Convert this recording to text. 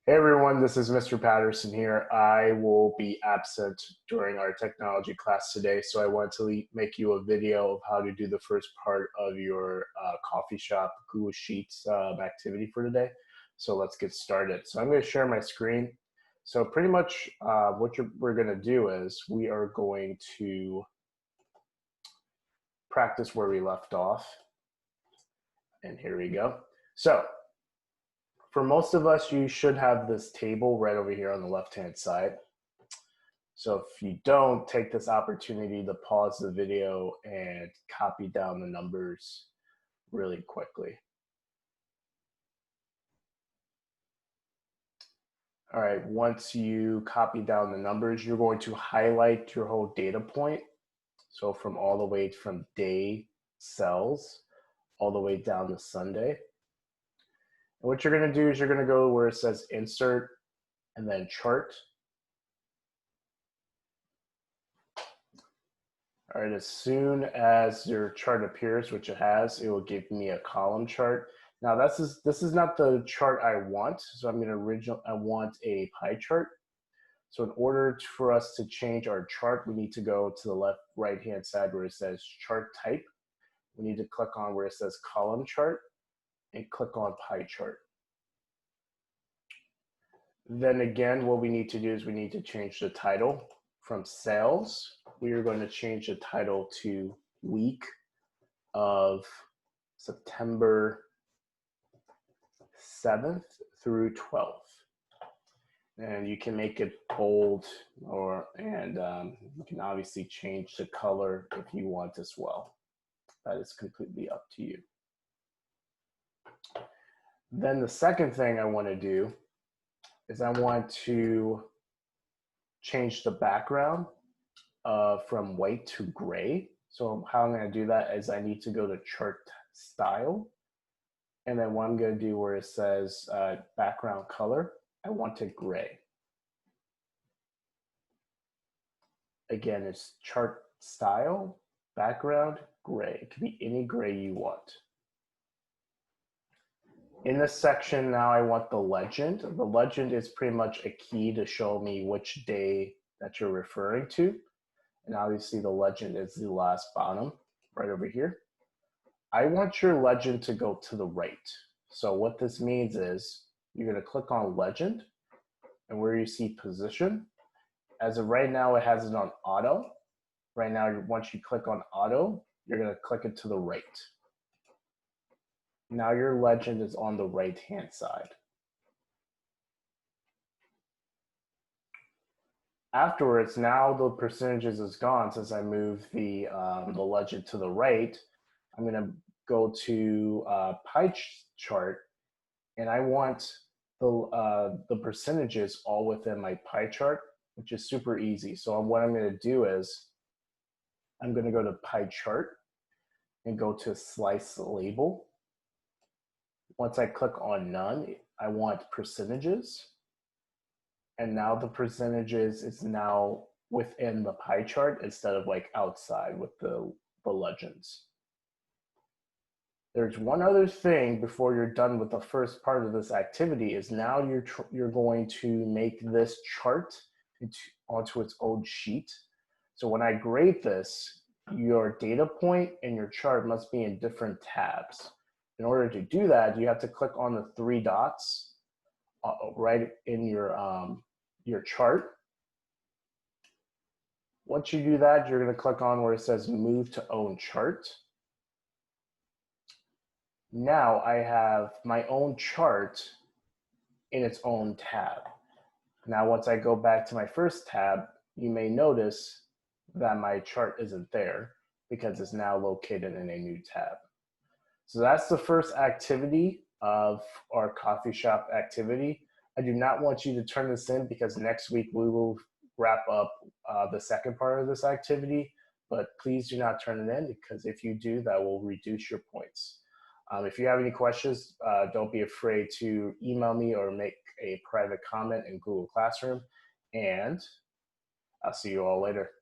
Hey everyone, this is Mr. Patterson here. I will be absent during our technology class today, so I want to make you a video of how to do the first part of your coffee shop Google Sheets activity for today. So let's get started. So I'm going to share my screen. So pretty much we're going to do is we are going to practice where we left off. And here we go. So for most of us, you should have this table right over here on the left-hand side. So if you don't, take this opportunity to pause the video and copy down the numbers really quickly. All right, once you copy down the numbers, you're going to highlight your whole data point. So from all the way from day cells, all the way down to Sunday. And what you're going to do is you're going to go where it says insert and then chart. All right, as soon as your chart appears, which it has, it will give me a column chart. Now this is not the chart I want, so I'm going to I want a pie chart. So in order for us to change our chart, we need to go to the right-hand side where it says chart type. We need to click on where it says column chart and click on pie chart. Then again, what we need to do is we need to change the title from sales. We are going to change the title to week of September 7th through 12th. And you can make it bold and you can obviously change the color if you want as well. That is completely up to you. Then the second thing I want to do is I want to change the background from white to gray. So how I'm going to do that is I need to go to chart style. And then what I'm going to do where it says background color, I want it gray. Again, it's chart style, background, gray. It can be any gray you want. In this section now I want the legend. The legend is pretty much a key to show me which day that you're referring to. And obviously the legend is the last bottom right over here. I want your legend to go to the right. So what this means is you're going to click on legend and where you see position. As of right now, it has it on auto. Right now, once you click on auto, you're going to click it to the right. Now your legend is on the right-hand side. Afterwards, now the percentages is gone since I moved the legend to the right. I'm going to go to pie chart, and I want the percentages all within my pie chart, which is super easy. So what I'm going to do is I'm going to go to pie chart and go to slice label. Once I click on none, I want percentages. And now the percentages is now within the pie chart instead of like outside with the legends. There's one other thing before you're done with the first part of this activity is now you're going to make this chart onto its own sheet. So when I grade this, your data point and your chart must be in different tabs. In order to do that, you have to click on the three dots right in your chart. Once you do that, you're going to click on where it says move to own chart. Now I have my own chart in its own tab. Now once I go back to my first tab, you may notice that my chart isn't there because it's now located in a new tab. So that's the first activity of our coffee shop activity. I do not want you to turn this in because next week we will wrap up the second part of this activity, but please do not turn it in because if you do, that will reduce your points. If you have any questions, don't be afraid to email me or make a private comment in Google Classroom, and I'll see you all later.